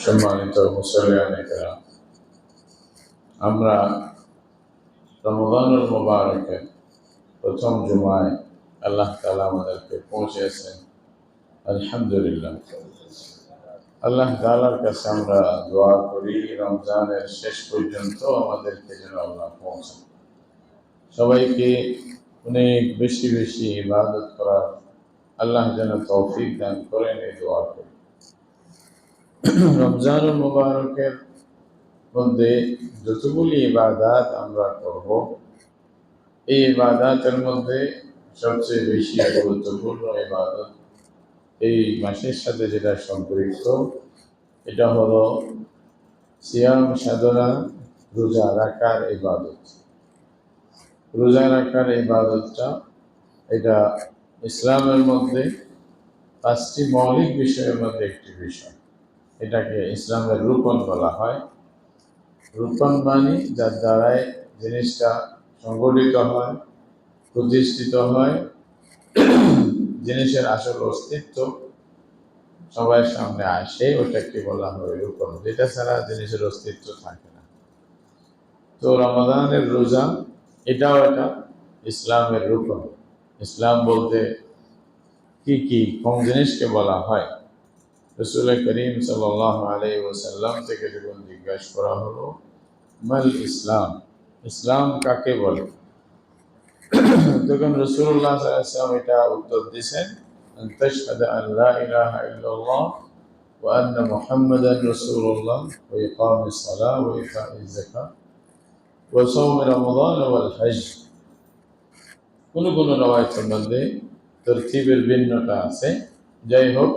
সম্মানিত মুসলিয়ানেরা, আমরা রমজানুল মুবারকের প্রথম জুমায় আল্লাহ তাআলা আমাদেরকে পৌঁছেছেন। আলহামদুলিল্লাহ, আল্লাহ তাআলার কাছে আমরা দোয়া করি রমজানের শেষ পর্যন্ত আমাদেরকে যেন আল্লাহ পৌঁছান, সবাইকে অনেক বেশি বেশি ইবাদত করার আল্লাহ যেন তৌফিক দান করেন, এই দোয়া করি। রমজানুল মুবারকের মধ্যে যতগুলি ইবাদত আমরা করব, এই ইবাদতের মধ্যে সবচেয়ে বেশি গুরুত্বপূর্ণ ইবাদত এই মাসের সাথে যেটা সম্পৃক্ত, এটা হলো সিয়াম সাধনা, রোজা রাখার ইবাদত। রোজা রাখার ইবাদতটা এটা ইসলামের মধ্যে 5টি মৌলিক বিষয়ের মধ্যে একটি বিষয়। এটাকে ইসলামের রুকন বলা হয়। রুকন মানে যার দ্বারাই জিনিসটা সংগঠিত হয়, প্রতিষ্ঠিত হয়, জিনিসের আসল অস্তিত্ব সবার সামনে আসে, ওটাকে বলা হয় রুকন, যেটা ছাড়া জিনিসের অস্তিত্ব থাকে না। তো রমাদানের রোজা এটাও একটা ইসলামের রুকন। ইসলাম বলতে কি কি কোন জিনিসকে বলা হয়, রাসূল করিম সাল্লাল্লাহু আলাইহি ওয়াসাল্লাম থেকে যখন জিজ্ঞাসা করা হলো মাল ইসলাম, ইসলাম কাকে বলে, তখন রাসূলুল্লাহ সাল্লাল্লাহু আলাইহি ওয়াসাল্লাম এটা উত্তর দিয়েছেন, আন তাশহাদা আন লা ইলাহা ইল্লাল্লাহ ওয়া আন্না মুহাম্মাদান রাসূলুল্লাহ ওয়া ইকামিস সালাহ ওয়া ইতাইজ যাকাত ওয়া সাওম রমাদান ওয়াল হজ। কোন কোন রওয়ায়াতের মধ্যে তরতিবের ভিন্নতা আছে। যাই হোক,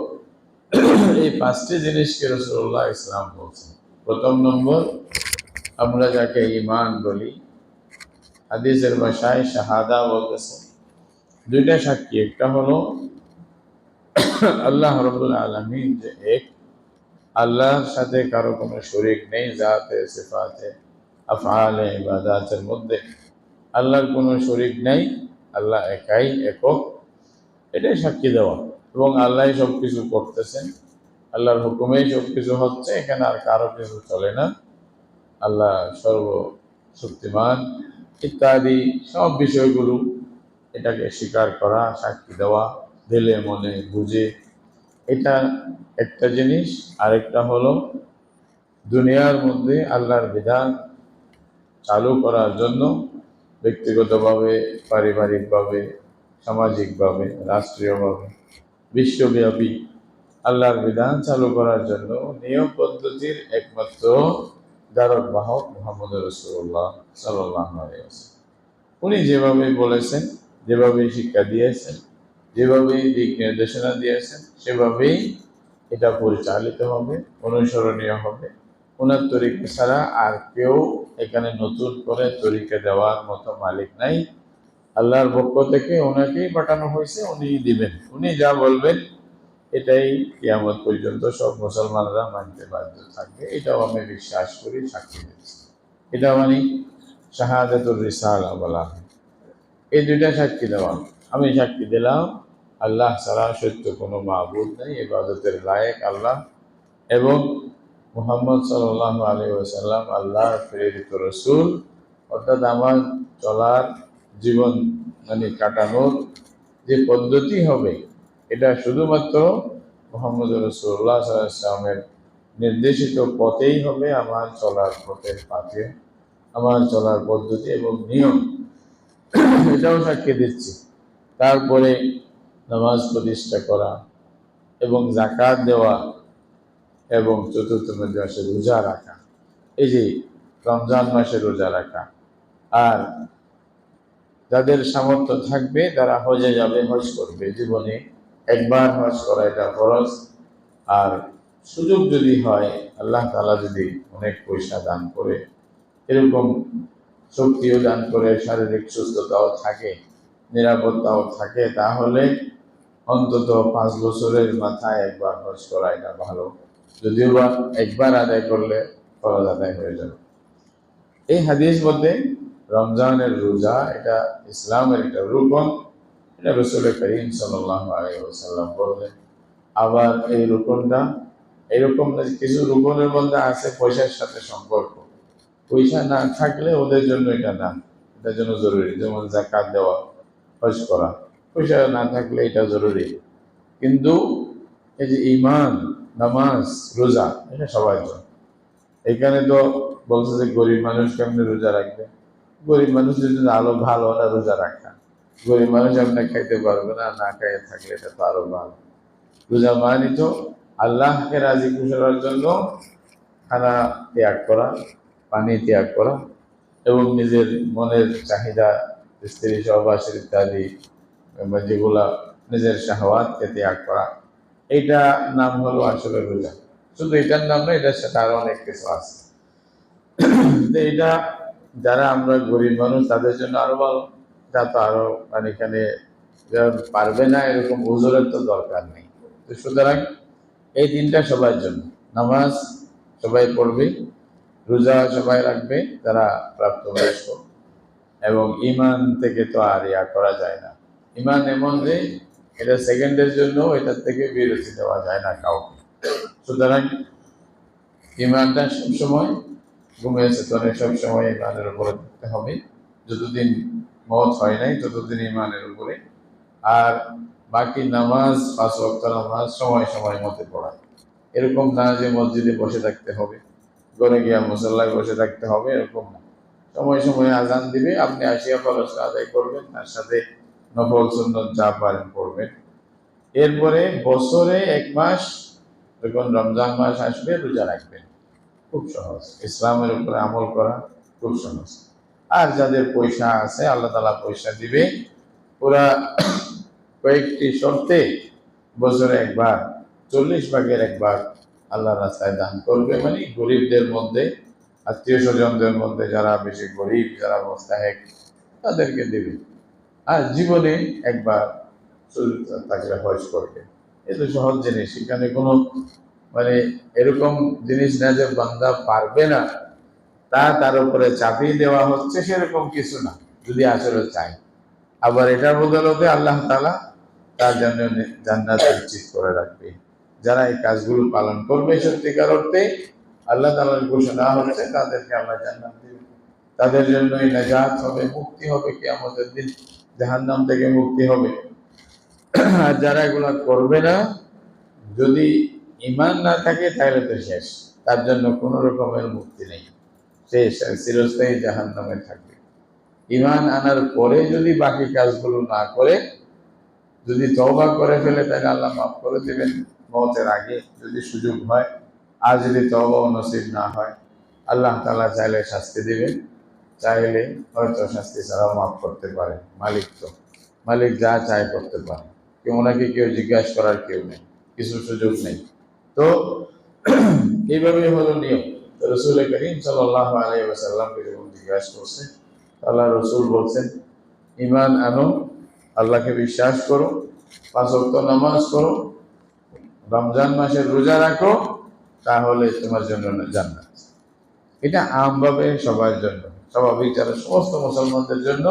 এই 5টি জিনিসকে রাসূলুল্লাহ ইসলাম বলছেন। প্রথম নম্বর, আমরা যাকে ঈমান বলি, হাদিসের ভাষায় শাহাদা বলতেছে। দুইটা সাক্ষী, একটা হলো আল্লাহ রাব্বুল আলামিন যে এক, আল্লাহর সাথে কারো কোনো শরীক নেই, জাতে সিফাতে আফআলে ইবাদাতের মধ্যে আল্লাহর কোনো শরীক নাই, আল্লাহ একাই একক, এটাই সাক্ষী দেওয়া। এবং আল্লাহ সবকিছু করতেছেন, আল্লাহর হুকুমেই সবকিছু হচ্ছে, এখানে আর কারো কিছু চলে না। আল্লাহ সর্বশক্তিমান ইত্যাদি সব বিষয়গুলো, এটাকে স্বীকার করা, সাক্ষী দেওয়া, দিলে মনে বুঝে, এটা একটা জিনিস। আরেকটা হলো দুনিয়ার মধ্যে আল্লাহর বিধান চালু করার জন্য ব্যক্তিগতভাবে, পারিবারিকভাবে, সামাজিকভাবে, রাষ্ট্রীয়ভাবে, বিশ্বব্যাপী আল্লাহর বিধান চালু করার জন্য নিয়ম পদ্ধতির একমাত্র ধারক বাহক মুহাম্মদ রাসূলুল্লাহ সাল্লাল্লাহু আলাইহি ওয়াসাল্লাম। উনি যেভাবে বলেছেন, যেভাবে শিক্ষা দিয়েছেন, যেভাবে দিক নির্দেশনা দিয়েছেন, সেভাবেই এটা পরিচালিত হবে, অনুসরণীয় হবে। ওনার তরিকা ছাড়া আর কেউ এখানে নতুন করে তরিকা দেওয়ার মতো মালিক নাই। আল্লাহর পক্ষ থেকে ওনাকেই পাঠানো হয়েছে, উনি দিবেন, উনি যা বলবেন এটাই কিয়ামত পর্যন্ত সব মুসলমানরা মানতে বাধ্য থাকবে। এটাও আমি বিশ্বাস করি, সাক্ষী দিচ্ছি। এটা মানে শাহাদাতুর রিসালা বলা হয়। এই দুইটা সাক্ষী দেওয়া, আমি সাক্ষী দিলাম আল্লাহ ছাড়া সত্য কোনো মাবুদ নেই, ইবাদতের লায়েক আল্লাহ, এবং মুহাম্মদ সাল্লাল্লাহু আলাইহি ওয়াসাল্লাম আল্লাহর প্রেরিত রাসূল। অর্থাৎ আমার চলার জীবন মানে কাটানোর যে পদ্ধতি হবে, এটা শুধুমাত্র মুহাম্মদ রাসূলুল্লাহ সাল্লাল্লাহু আলাইহি ওয়াসাল্লামের নির্দেশিত পথেই হবে। আমার চলার পথের পাথে, আমার চলার পদ্ধতি এবং নিয়ম, এটাও সাক্ষী দিচ্ছি। তারপরে নামাজ প্রতিষ্ঠা করা এবং যাকাত দেওয়া এবং চতুর্থ মাসে রোজা রাখা, এই যে রমজান মাসে রোজা রাখা। আর যাদের সামর্থ্য থাকবে তারা হজে যাবে, হজ করবে। জীবনে একবার হজ করা এটা ফরজ। আর সুযোগ যদি হয়, আল্লাহ তাআলা যদি অনেক পয়সা দান করে, এরকম শক্তিও দান করে, শারীরিক সুস্থতাও থাকে, নিরাপত্তাও থাকে, তাহলে অন্তত 5 বছরের মাথায় একবার হজ করা এটা ভালো। যদিও বা একবার আদায় করলে ফরজ আদায় হয়ে যাবে। এই হাদিস মধ্যে রমজানের রোজা এটা ইসলামের একটা রুকন, এটা রাসূল করিম সাল্লাল্লাহু আলাইহি ওয়াসাল্লাম বললেন। আবার এই রুকনটা এরকম কিছু রুকনের মধ্যে আছে পয়সার সাথে সম্পর্ক, পয়সা না থাকলে ওদের জন্য এটা না, এটার জন্য জরুরি, যেমন জাকাত দেওয়া, হজ করা, পয়সা না থাকলে এটা জরুরি। কিন্তু এই যে ইমান, নামাজ, রোজা, এটা সবার জন্য। এখানে তো বলছে যে গরিব মানুষ কেমনি রোজা রাখবে, গরিব মানুষের জন্য আলো ভালো না রোজা রাখা, গরিব মানুষ আপনি খাইতে পারবে না, না খাইয়ে থাকলে এটা তো আরো ভালো। রোজা মানে তো আল্লাহকে রাজি খুশি করার জন্য খানা ত্যাগ করা, পানি ত্যাগ করা, এবং নিজের মনের চাহিদা, স্ত্রী সহবাসের ইত্যাদি, বা যেগুলা নিজের শাহওয়াতকে ত্যাগ করা, এইটা নাম হলো আসলে রোজা। শুধু এটার নাম না, এটার সাথে আরো অনেক কিছু আছে। তো এটা যারা আমরা গরিব মানুষ তাদের জন্য আরো ভালো, তা তো আরো মানে এখানে যারা পারবে না এরকম হুজুরের তো দরকার নেই। তো সুতরাং এই দিনটা সবার জন্য, নামাজ সবাই পড়বে, রোজা সবাই রাখবে যারা প্রাপ্তবয়স্ক, এবং ইমান থেকে তো আর ইয়া করা যায় না। ইমান এমন যে এটা সেকেন্ডের জন্য এটার থেকে বিরতি দেওয়া যায় না কাউকে। সুতরাং ইমানটা সবসময় ঘুমিয়ে চেতনে সবসময় ইমানের উপরে থাকতে হবে, যতদিন মত হয় নাই ততদিন ইমানের উপরে। আর বাকি নামাজ, 5 ওয়াক্ত নামাজ সময় সময় মতে পড়া, এরকম না যে মসজিদে বসে থাকতে হবে, ঘরে গিয়া মুসল্লায় বসে থাকতে হবে, এরকম না। সময় সময় আজান দিবে, আপনি আসিয়া ফরজ আদায় করবেন, তার সাথে নফল সুন্নত যা পারেন পড়বেন। এরপরে বছরে 1 মাস যখন রমজান মাস আসবে রোজা রাখবেন। খুব সহজ, ইসলামের উপরে আমল করা খুব সহজ। আর যাদের পয়সা আছে আল্লাহ তাআলা পয়সা দিবে, ওরা কয়েকটি শর্তে বছরে একবার, 40 ভাগের 1 ভাগ আল্লাহর রাস্তায় দান করবে। মানে গরিবদের মধ্যে, আত্মীয় স্বজনদের মধ্যে যারা বেশি গরিব, যারা মোস্তাহেক, তাদেরকে দেবে। আর জীবনে একবার তাকে হজ করবে। এ তো সহজ জিনিস, এখানে কোনো মানে এরকম জিনিস না যে বান্দা পারবে না, তা তার উপরে চাপিয়ে দেওয়া হচ্ছে, সেরকম কিছু না, যদি আসলে চাই। আবার এটার বদলতে আল্লাহ তাআলা তার জন্য জান্নাত নিশ্চিত করে রাখবে। যারা এই কাজগুলো পালন করবে সত্যিকার অর্থে, আল্লাহ তাআলার ঘোষণা হচ্ছে তাদেরকে আল্লাহ জান্নাত দিবে, তাদের জন্যই নাজাত হবে, মুক্তি হবে, কিয়ামতের দিন জাহান্নাম থেকে মুক্তি হবে। আর যারা এগুলা করবে না, যদি ঈমান না থাকে তাহলে তো শেষ, তার জন্য কোনো রকমের মুক্তি নেই, শেষ, চিরস্থায়ী জাহান্নামে থাকবে। ঈমান আনার পরে যদি বাকি কাজগুলো না করে, যদি তওবা করে ফেলে, তাহলে আল্লাহ মাফ করে দেবেন মওতের আগে যদি সুযোগ হয়। আর যদি তওবা নসিব না হয়, আল্লাহ তাআলা চাইলে শাস্তি দিবেন, চাইলে হয়তো শাস্তি ছাড়াও মাফ করতে পারে। মালিক তো, মালিক যা চায় করতে পারে, কেউ ওনাকে কেউ জিজ্ঞাসা করার কেউ নেই, কিছু সুযোগ নেই। তো এইভাবে হলো নিয়ম। রাসূল করিম সাল্লাল্লাহু আলাইহি ওয়াসাল্লামকে যখন জিজ্ঞাসা করছে, আল্লাহ রসুল বলছেন, ঈমান আনো, আল্লাহকে বিশ্বাস করো, 5 ওয়াক্ত নামাজ পড়ো, রমজান মাসের রোজা রাখো, তাহলে তোমার জন্য জান্নাত। এটা আমভাবে সবার জন্য, স্বাভাবিক যারা সমস্ত মুসলমানদের জন্য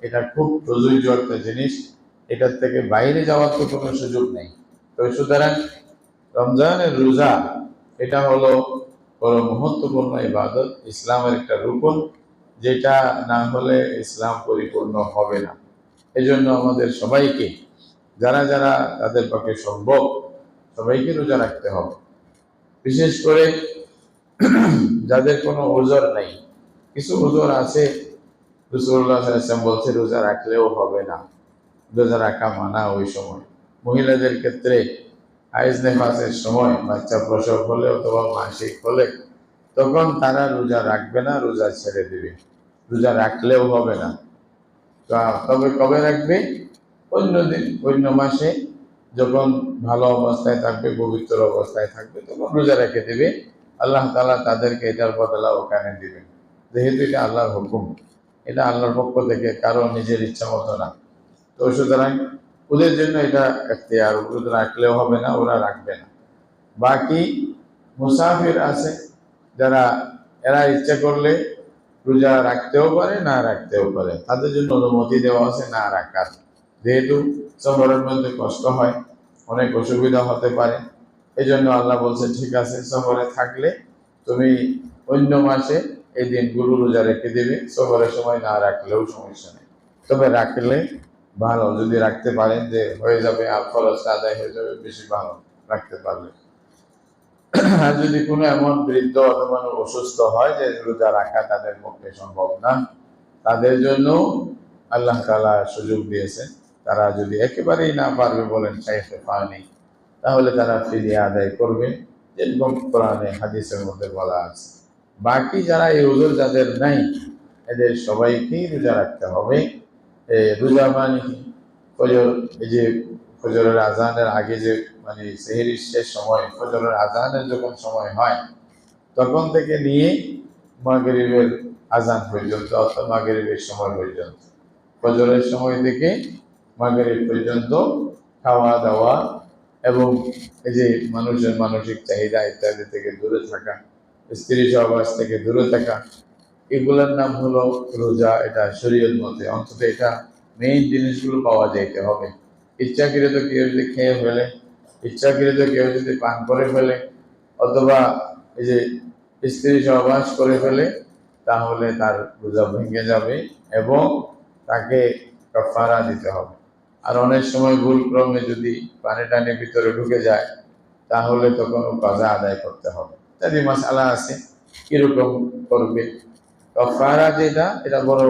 এটা খুব প্রযোজ্য একটা জিনিস। এটার থেকে বাইরে যাওয়ার তো কোনো সুযোগ নেই। তো সুতরাং রমজানের রোজা এটা হলো বড় মহত্বপূর্ণ ইবাদত, ইসলামের একটা রুকন, যেটা না হলে ইসলাম পরিপূর্ণ হবে না। এজন্য আমাদের সবাইকে, যারা যারা তাদের পক্ষে সম্ভব, সবাইকে রোজা রাখতে হবে। বিশেষ করে যাদের কোনো ওজর নাই, কিছু ওজর আছে, রাসূলুল্লাহ সাল্লাল্লাহু আলাইহি ওয়াসাল্লাম বলছে রোজা রাখলেও হবে না, রোজা রাখা মানা ওই সময়। মহিলাদের ক্ষেত্রে হাইজ নেফাসের সময়, বাচ্চা প্রসব হলে অথবা মাসিক হলে, তখন তারা রোজা রাখবে না, রোজা ছেড়ে দিবে, রোজা রাখলেও হবে না। তবে কবে রাখবে? অন্য দিন, অন্য মাসে, যখন ভালো অবস্থায় থাকবে, পবিত্র অবস্থায় থাকবে, তখন রোজা রেখে দিবে। আল্লাহ তাআলা তাদেরকে এটার বদলা ওখানে দিবেন, যেহেতু এটা আল্লাহর হুকুম, এটা আল্লাহর পক্ষ থেকে, কারো নিজের ইচ্ছা মতো না। তো সুতরাং ওদের জন্য এটা এখতিয়ার, ওরা রাখলেও হবে না, ওরা রাখবে না। বাকি মুসাফির আছে যারা, এরা ইচ্ছা করলে রোজা রাখতেও পারে, না রাখতেও পারে, তাদের জন্য অনুমতি দেওয়া আছে না রাখার। যেহেতু সফরের মধ্যে কষ্ট হয়, অনেক অসুবিধা হতে পারে, এই জন্য আল্লাহ বলছে ঠিক আছে, সফরে থাকলে তুমি অন্য মাসে এই দিনগুলো রোজা রেখে দেবে, সফরের সময় না রাখলেও সমস্যা নেই। তবে রাখলে ভালো, যদি রাখতে পারেন যে হয়ে যাবে আর খরচটা আদায় হয়ে যাবে, বেশি ভালো রাখতে পারলে। আর যদি কোনো এমন বৃদ্ধ অথবা অসুস্থ হয় যে রোজা রাখা তাদের পক্ষে সম্ভব না, তাদের জন্য আল্লাহ তাআলা সুযোগ দিয়েছেন, তারা যদি একেবারেই না পারবে বলেন চাইতে পারেনি, তাহলে তারা ফিরিয়ে আদায় করবে, যেরকম কোরআনে হাদিসের মধ্যে বলা আছে। বাকি যারা এই ওজোর যাদের নাই, এদের সবাইকেই রোজা রাখতে হবে। রোজা মানে ফজর, এই যে ফজরের আজানের আগে যে মানে সেহরির শেষ সময়, ফজরের আজানের যখন সময় হয় তখন থেকে নিয়ে মাগরিবের আজান পর্যন্ত, অর্থাৎ মাগরিবের সময় পর্যন্ত, ফজরের সময় থেকে মাগরিব পর্যন্ত খাওয়া দাওয়া এবং এই যে মানুষের মানসিক চাহিদা ইত্যাদি থেকে দূরে থাকা, স্ত্রী সহবাস থেকে দূরে থাকা, এগুলোর নাম হলো রোজা। এটা শরীয়ত মতে অন্তত এটা মেইন জিনিসগুলো পাওয়া যাইতে হবে। ইচ্ছাকৃত কেউ যদি খেয়ে ফেলে, ইচ্ছাকৃত কেউ যদি পান করে ফেলে, অথবা এই যে স্ত্রী সহবাস করে ফেলে, তাহলে তার রোজা ভেঙে যাবে এবং তাকে কাফারা দিতে হবে। আর অনেক সময় ভুল ক্রমে যদি পানি টানি ভিতরে ঢুকে যায়, তাহলে তখন কাজা আদায় করতে হবে। ইত্যাদি মাসালা আছে কিরকম করবে। কাফারা যেটা, এটা বড়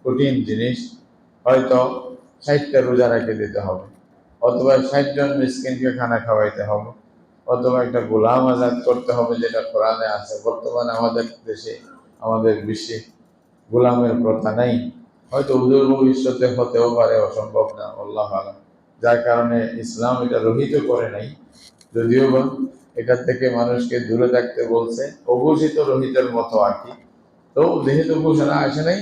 কঠিন জিনিস। হয়তো 60টা রোজা রেখে দিতে হবে, অথবা 60 জন মিসকিনকে খানা খাওয়াইতে হবে, অথবা একটা গোলাম আজাদ করতে হবে, যেটা কোরআনে আছে। বর্তমানে আমাদের দেশে, আমাদের বিশ্বে গোলামের প্রথা নাই, হয়তো অদূর ভবিষ্যতে হতেও পারে, অসম্ভব না, আল্লাহু আলাম। যার কারণে ইসলাম এটা রহিত করে নাই, যদিও বা এটা থেকে মানুষকে দূরে থাকতে বলছে, অঘোষিত রহিতের মতো আর কি। তো যেহেতু ঘোষণা আসে নাই,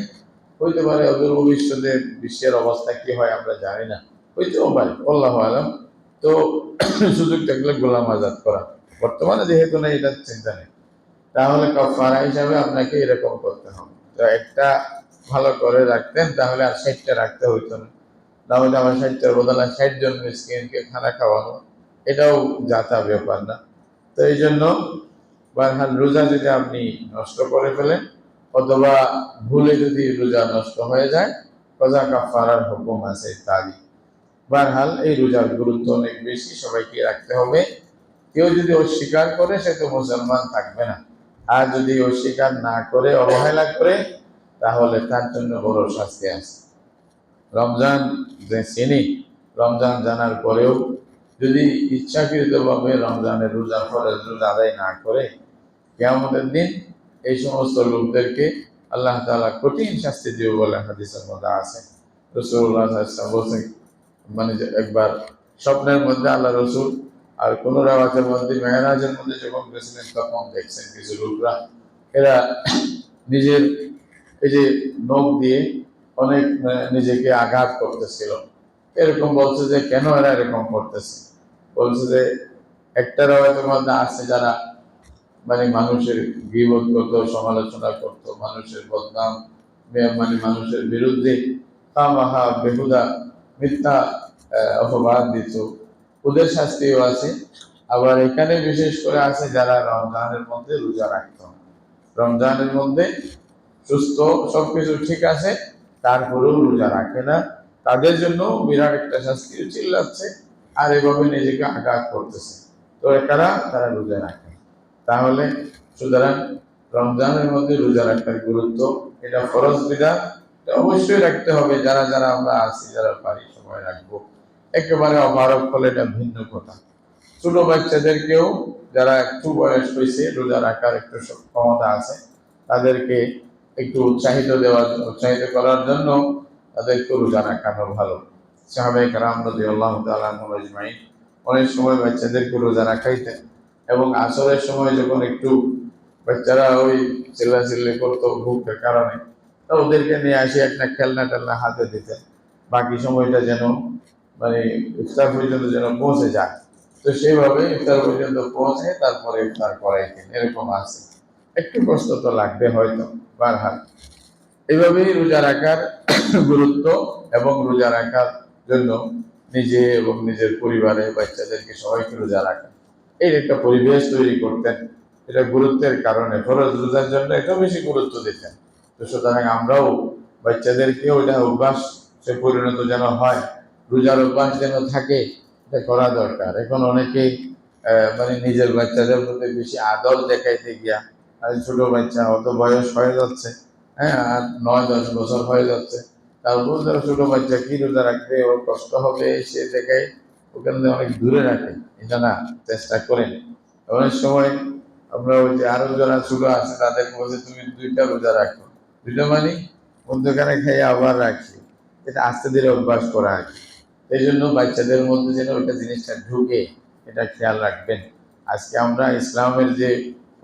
হইতে পারে অদূর ভবিষ্যতে বিশ্বের অবস্থা কি হয় আমরা জানি না, হইতেও পারে, আল্লাহু আলাম। তো সুযোগ থাকলে গোলাম আজাদ করা, বর্তমানে যেহেতু নেই, এটার চিন্তা নেই। তাহলে কাফারা হিসাবে আপনাকে এরকম করতে হবে। তো একটা ভালো করে রাখতেন তাহলে আর 60টা রাখতে হইতো না, তাহলে আমার 60টার বদলে 60 জন মিসকিনকে খানা খাওয়ানো, এটাও যাতা ব্যাপার না। তো এই জন্য বারহাল রোজা যদি আপনি নষ্ট করে ফেলেন, অথবা ভুলে যদি রোজা নষ্ট হয়ে যায়, কজা কাফারার হুকুম আছে ইত্যাদি। বারহাল এই রোজার গুরুত্ব অনেক বেশি, সবাইকে রাখতে হবে। কেউ যদি অস্বীকার করে সে তো মুসলমান থাকবে না, আর যদি অস্বীকার না করে, অবহেলা করে, তাহলে তার জন্য বড় শাস্তি আছে। রমজান যে চিনি, রমজান জানার পরেও যদি ইচ্ছাকৃতভাবে রমজানের রোজা ফরজ রোজা আদায় না করে, কিয়ামতের দিন এই সমস্ত লোকদেরকে আল্লাহ তাআলা কঠিন শাস্তি দিবে বলে হাদিসের মধ্যে আছে। রাসূলুল্লাহ সাল্লাল্লাহু আলাইহি ওয়াসাল্লাম বলেছেন, মানে যে একবার স্বপ্নের মধ্যে আল্লাহ রসুল, আর কোন রাওয়াতের মধ্যে মেহরাজের মধ্যে যখন গেছিলেন, তখন দেখছেন কিছু লোকরা, এরা নিজের এই যে নখ দিয়ে অনেক নিজেকে আঘাত করতেছিল। এরকম বলছে যে কেন এরা এরকম করতেছে, বলছে যে একটা রাওয়াতের মধ্যে আছে যারা মানে মানুষের গীবত করত, সমালোচনা করত, মানুষের বদনাম, মানে মানুষের বিরুদ্ধে খামাহা বেহুদা মিথ্যা অপবাদ দিত, ওদের শাস্তিও আছে। আবার এখানে বিশেষ করে আছে যারা রমজানের মধ্যে রোজা রাখত, রমজানের মধ্যে সুস্থ, সবকিছু ঠিক আছে, তারপরেও রোজা রাখে না, তাদের জন্য বিরাট একটা শাস্তিও চিল্লাচ্ছে, আর এভাবে নিজেকে আঘাত করতেছে। তো একারা তারা রোজা রাখে। তাহলে সুতরাং রমজানের মধ্যে রোজা রাখার গুরুত্ব, এটা ফরজ বিধান, এটা অবশ্যই রাখতে হবে। যারা যারা আমরা আছি, যারা পারি, সময় রাখবো। একেবারে অপারক হলে এটা ভিন্ন কথা। ছোট বাচ্চাদেরকেও, যারা একটু বয়স হয়েছে, রোজা রাখার একটু ক্ষমতা আছে, তাদেরকে একটু উৎসাহিত করার জন্য তাদেরকে রোজা রাখানো ভালো। সাহাবায়ে কেরাম রাদিয়াল্লাহু তাআলা আনহুম আজমাইন অনেক সময় বাচ্চাদেরকে রোজা রাখাইতেন, এবং আসরের সময় যখন একটু বাচ্চারা ওই চিল্লাচিল্লি করতো ভুকের কারণে, তা ওদেরকে নিয়ে আসি একটা খেলনা টেলনা হাতে দিতেন, বাকি সময়টা যেন মানে ইফতার পর্যন্ত যেন পৌঁছে যায়। তো সেইভাবে ইফতার পর্যন্ত পৌঁছে তারপরে ইফতার করাইতেন, এরকম আছে। একটু কষ্ট তো লাগবে হয়তো, বারহাল এইভাবেই রোজা রাখার গুরুত্ব, এবং রোজা রাখার জন্য নিজে এবং নিজের পরিবারে বাচ্চাদেরকে সবাইকে রোজা রাখা। এই একটা পরিবেশ তৈরি করতেন। এটা গুরুত্বের কারণে ফরজ রোজার জন্য এটা বেশি গুরুত্ব দিতেন। তো সুতরাং আমরাও বাচ্চাদেরকেও এটা অভ্যাস সে পরিণত যেন হয়, রোজার অভ্যাস যেন থাকে, এটা করা দরকার। এখন অনেকেই মানে নিজের বাচ্চাদের প্রতি বেশি আদর দেখাইতে গিয়া, আর ছোট বাচ্চা অত বয়স হয়ে যাচ্ছে, হ্যাঁ, আর 9-10 বছর হয়ে যাচ্ছে, তারপর যারা ছোট বাচ্চা কি রোজা রাখবে, ওর কষ্ট হবে, সে দেখায় ওখানে অনেক দূরে রাখে। এটা না, চেষ্টা করেন। অনেক সময় আমরা ওই যে আরো যারা ছোট আছে তাদেরকে বলছে তুমি 2টা রোজা রাখো, 2টা মানে মধ্যখানে খাইয়ে আবার রাখি, এটা আস্তে ধীরে অভ্যাস করা আর কি। এই জন্য বাচ্চাদের মধ্যে যেন ওইটা জিনিসটা ঢুকে, এটা খেয়াল রাখবেন। আজকে আমরা ইসলামের যে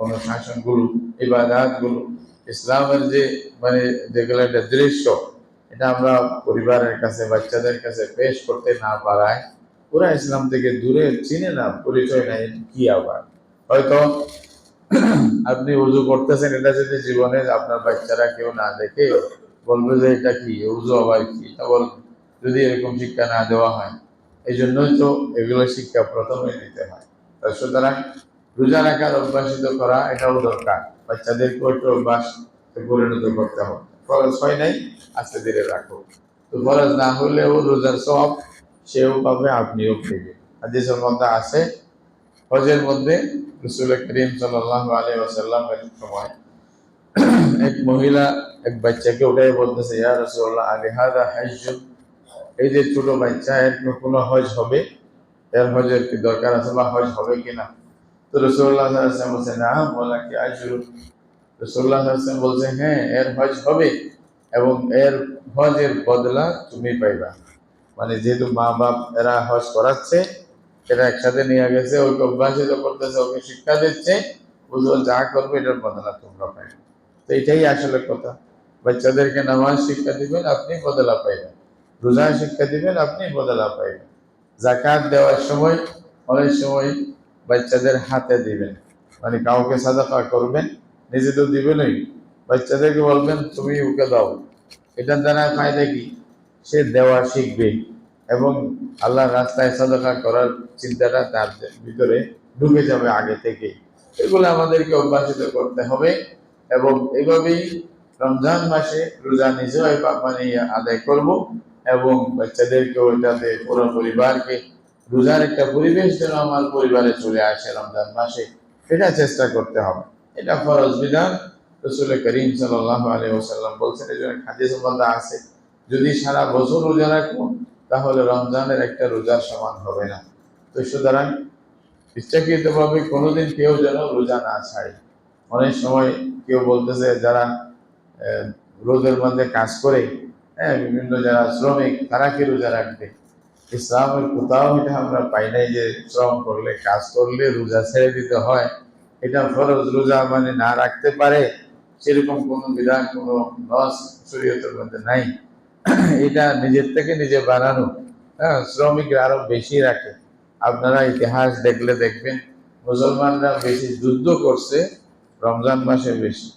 অনুশাসনগুলো, ইবাদতগুলো, ইসলামের যে মানে যেগুলো একটা দৃশ্য, এটা আমরা পরিবারের কাছে বাচ্চাদের কাছে পেশ করতে না পারায় পুরা ইসলাম থেকে দূরে, চিনে না, পরিচয় নাই কি। আবার হয়তো আপনি উজু করতেছেন, এটা যদি জীবনে আপনার বাচ্চারা কেউ না দেখে বলবে যে এটা কি উজু, আবার কি এটা বল, যদি এরকম শিক্ষা না দেওয়া হয়। এই জন্যই তো এগুলো শিক্ষা প্রথমে দিতে হয়। তো সুতরাং রোজা রাখার অভ্যাসিত করা এটাও দরকার, বাচ্চাদেরকেও একটু অভ্যাস পরিণত করতে হবে। ফরজ হয় নাই, আস্তে ধীরে রাখো। তো ফরজ না হলেও রোজার সব সেও পাবে, আপনিও পেবে। হাদিসের মধ্যে আছে, হজের মধ্যে রাসূল করিম সাল্লাল্লাহু আলাইহি ওয়াসাল্লামের সময় এক মহিলা এক বাচ্চাকে উঠে বলতেছে, ইয়া রাসূলুল্লাহ আলি হাদা হজ্জ, এই যে ছোট বাচ্চা, এর কোনো হজ হবে? এর হজের কি দরকার আছে বা হজ হবে কিনা? তো রাসূলুল্লাহ সাল্লাল্লাহু আলাইহি ওয়াসাল্লাম বলছেন, না বলা কি আজরু। রাসূলুল্লাহ সাল্লাল্লাহু আলাইহি ওয়াসাল্লাম বলছেন, হ্যাঁ, এর হজ হবে এবং এর হজের বদলা তুমি পাইবা। মানে যেহেতু মা বাপ এরা হজ করাচ্ছে, এরা একসাথে নিয়ে গেছে, ওকে অভ্যাসিত করতেছে, ওকে শিক্ষা দিচ্ছে, বুঝো যা করবে এটার বদলা তোমরা পাইবে। তো এটাই আসলে কথা। বাচ্চাদেরকে নামাজ শিক্ষা দিবেন, আপনি বদলা পাইবেন। রোজা শিক্ষা দিবেন, আপনি বদলা পাইবেন। জাকাত দেওয়ার সময় অনেক সময় বাচ্চাদের হাতে দিবেন, মানে কাউকে সাদাকা করবেন, নিজে তো দিবেনই, বাচ্চাদেরকে বলবেন তুমি ওকে দাও। এটার দ্বারা ফায়দা কি? সে দেওয়া শিখবে এবং আল্লাহর রাস্তায় সাদাকা করার চিন্তাটা তার ভিতরে ঢুকে যাবে আগে থেকে। এগুলো আমাদেরকে অভ্যাসিত করতে হবে এবং এইভাবেই রমজান মাসে রোজা নিজেও মানে আদায় করব এবং বাচ্চাদেরকেও এটাতে পুরো পরিবারকে রোজার একটা পরিবেশ যেন আমার পরিবারে চলে আসে রমজান মাসে, এটা চেষ্টা করতে হবে। এটা ফরজ বিধান। রাসূল করিম সাল্লাল্লাহু আলাইহি ওয়াসাল্লাম বলছেন, এই জন্য হাদিসের মধ্যে আছে, যদি সারা বছর রোজা রাখো তাহলে রমজানের একটা রোজার সমান হবে না। তো সুতরাং ইচ্ছাকৃতভাবে কোনোদিন কেউ যেন রোজা না ছাড়ে। অনেক সময় কেউ বলতেছে যারা রোদের মধ্যে কাজ করে, হ্যাঁ, বিভিন্ন যারা শ্রমিক, তারা কি রোজা রাখবে? ইসলামের কোথাও এটা আমরা পাই নাই যে শ্রম করলে, কাজ করলে রোজা ছেড়ে দিতে হয়। এটা ফরজ, রোজা মানে না রাখতে পারে সেরকম কোনো বিধান, কোনো নস শরীয়তের মধ্যে নাই। এটা নিজের থেকে নিজে বানানো। হ্যাঁ, শ্রমিকরা আরো বেশি রাখে। আপনারা ইতিহাস দেখলে দেখবেন, মুসলমানরা বেশি যুদ্ধ করছে রমজান মাসে বেশি,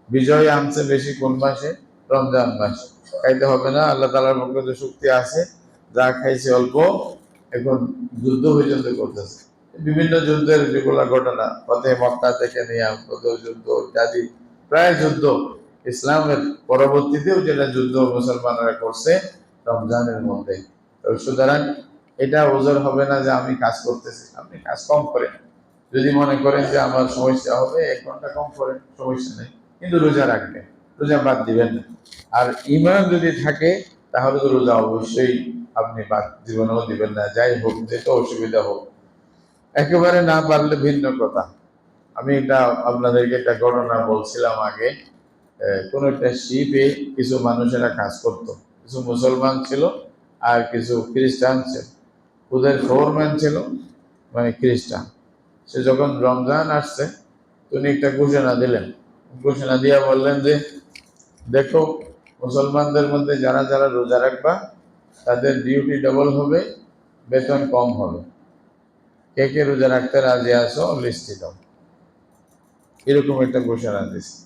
বিজয় আনছে বেশি কোন মাসে? রমজান মাসে। খাইতে হবে না, আল্লাহ তাআলার পক্ষ থেকে শক্তি আছে, যা খাইছে অল্প, এখন যুদ্ধ পর্যন্ত করতেছে। বিভিন্ন যুদ্ধের যেগুলা ঘটনা, পথে মক্কা থেকে নিয়ে কত যুদ্ধ ইত্যাদি, প্রায় যুদ্ধ ইসলামের পরবর্তীতেও যেটা যুদ্ধ মুসলমানরা করছে রমজানের মধ্যে। তো সুতরাং এটা ওজোর হবে না যে আমি কাজ করতেছি, আপনি কাজ কম করেন। যদি মনে করেন যে আমার সমস্যা হবে 1 ঘন্টা কম করেন, সমস্যা নেই, কিন্তু রোজা রাখবেন, রোজা বাদ দিবেন না। আর ইমান যদি থাকে তাহলে তো রোজা অবশ্যই আপনি বাদ জীবনেও দিবেন না, যাই হোক, যেটা অসুবিধা হোক। একেবারে না পারলে ভিন্ন কথা। আমি এটা আপনাদেরকে একটা ঘটনা বলছিলাম আগে। কোন একটা শিপে কিছু মানুষেরা কাজ করত, কিছু মুসলমান ছিল আর কিছু খ্রিস্টান ছিল। ওদের ফোরম্যান ছিল মানে খ্রিস্টান। সে যখন রমজান আসছে, তিনি একটা ঘোষণা দিলেন। ঘোষণা দিয়া বললেন যে দেখো, মুসলমানদের মধ্যে যারা যারা রোজা রাখবা তাদের ডিউটি ডবল হবে, বেতন কম হবে। কে কে রোজা রাখতে রাজি আছো লিস্টে দাও। এরকম একটা ঘোষণা দিচ্ছে।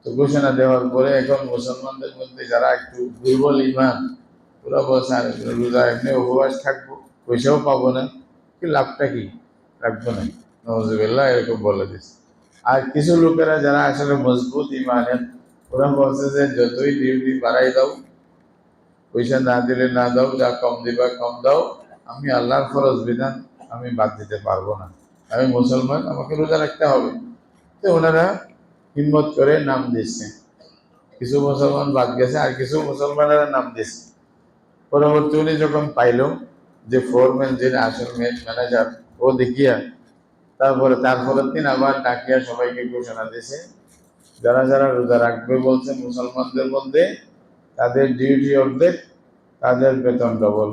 তো ঘোষণা দেওয়ার পরে এখন মুসলমানদের মধ্যে যারা একটু দুর্বল ইমান, ওরা বলছে আর রোজা এমনি উপবাস থাকবো, পয়সাও পাবো না, কি লাভটা কি, রাখবো না। নওয়াজুবিল্লাহ এরকম বলে দিচ্ছে। আর কিছু লোকেরা যারা আসলে মজবুত ইমানের, ওরা বলছে যে যতই ডিউটি বাড়াই দাও, পয়সা না দিলে না দাও, যা কম দিবা কম দাও, আমি আল্লাহর ফরজ বিধান আমি বাদ দিতে পারবো না, আমি মুসলমান, আমাকে রোজা রাখতে হবে। তো ওনারা হিম্মত করে নাম দিচ্ছে, কিছু মুসলমান বাদ গেছে, আর কিছু মুসলমানেরা নাম দিচ্ছে। পরবর্তী উনি যখন পাইল যে ফোরম্যান, যিনি আসল মেন ম্যানেজার, ও দেখিয়া তারপরে দিন আবার ডাকিয়া সবাইকে ঘোষণা দিয়েছে, যারা যারা রোজা রাখবে বলছে মুসলমানদের মধ্যে, তাদের ডিউটি অর্ধেক, তাদের বেতন ডবল।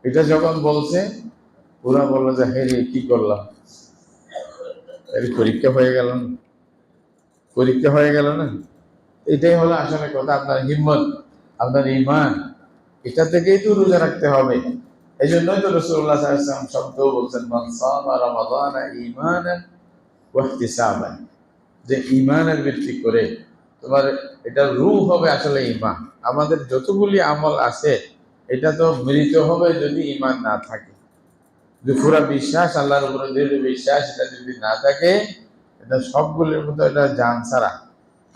এটা যখন বলছে, ওরা বললো যে হে রে, কি করলাম, এর পরীক্ষা হয়ে গেল না, পরীক্ষা হয়ে গেল না। এটাই হলো আসলে কথা, আপনার হিম্মত, আপনার ইমান, এটা থেকেই তো রোজা রাখতে হবে। এই জন্যই তো রাসূলুল্লাহ সাল্লাল্লাহু আলাইহি ওয়াসাল্লাম শব্দ বলছেন, মান সামা রমাদানা ঈমানান ওয়া ইহতিসাবান, যে ঈমানের ভিত্তি করে তোমার এটা রূহ হবে আসলে ঈমান। আমাদের যতগুলি আমল আছে, এটা তো মৃত হবে যদি ঈমান না থাকে। যে পুরা বিশ্বাস, আল্লাহর উপরে দৃঢ় বিশ্বাস, এটা যদি না থাকে, এটা সবগুলির মতো এটা জান ছাড়া।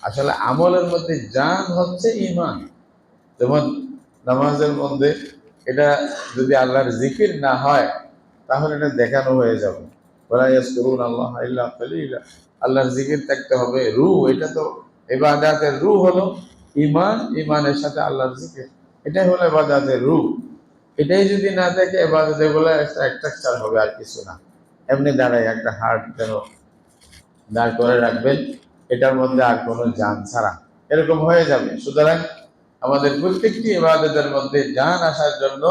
আসলে আমলের মধ্যে জান হচ্ছে ঈমান। যেমন নামাজের মধ্যে এটা যদি আল্লাহর জিকির না হয়, তাহলে এটা দেখানো হয়ে যাবে। ওয়ালা ইয়াজকুরুনাল্লাহ ইল্লা কালিলা, আল্লাহর জিকির থাকতে হবে। রূহ, এটা তো ইবাদতের রূহ হলো ঈমান, ঈমানের সাথে আল্লাহর জিকির, এটাই হলো ইবাদতের রূহ। এটাই যদি না থাকে, ইবাদত এগুলো স্ট্রাকচার হবে আর কিছু না। এমনি দাঁড়ায় একটা হার্ট যেন দাঁড় করে রাখবেন, এটার মধ্যে আর কোনো জান ছাড়া এরকম হয়ে যাবে। সুতরাং আমাদের প্রত্যেকটি ইবাদতের মধ্যে জান আসার জন্য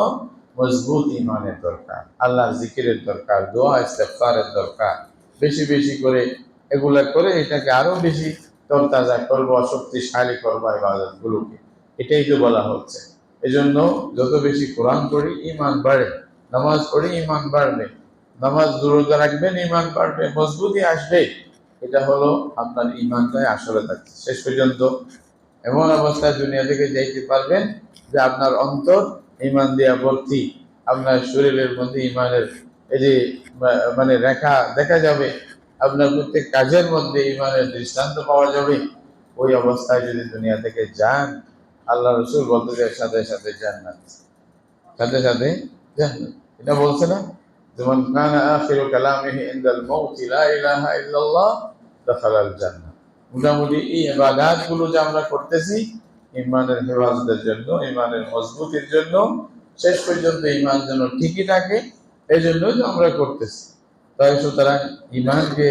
মজবুত ইমানের দরকার, আল্লাহর জিকিরের দরকার, দোয়া ইস্তেগফারের দরকার। বেশি বেশি করে এগুলা করে এটাকে আরো বেশি তরতাজা করবো, শক্তিশালী করবো ইবাদতগুলোকে, এটাই তো বলা হচ্ছে। এজন্য যত বেশি কোরআন পড়ি ইমান বাড়ে, নামাজ পড়ি ইমান বাড়বে, নামাজ রোজা রাখবেন ইমান বাড়বে, মজবুতি আসবে। এটা হলো আপনার ইমানটাই আসলে থাকছে। শেষ পর্যন্ত এমন অবস্থায় দুনিয়া থেকে যাইতে পারবেন যে আপনার অন্তর ইমান দিয়া ভর্তি, আপনার শরীরের মধ্যে ইমানের এই যে মানে রেখা দেখা যাবে, আপনার প্রত্যেক কাজের মধ্যে ইমানের দৃষ্টান্ত পাওয়া যাবে। ওই অবস্থায় যদি দুনিয়া থেকে যান, আল্লাহ রসুল বলতে যায় সাথে সাথে জান্নাত, সাথে সাথে জান্নাত। এটা বলছে না, যেমন কানা আখিরু কালামিহি ইনদাল মাউতি লা ইলাহা ইল্লাল্লাহ দাখালাল জান্নাহ। মোটামুটি এই ইবাদত গুলো যে আমরা করতেছি ইমানের হেফাজতের জন্য, ইমানের মজবুতির জন্য, শেষ পর্যন্ত ইমান যেন ঠিকই থাকে, এই জন্যই তো আমরা করতেছি। তাই সুতরাং ইমানকে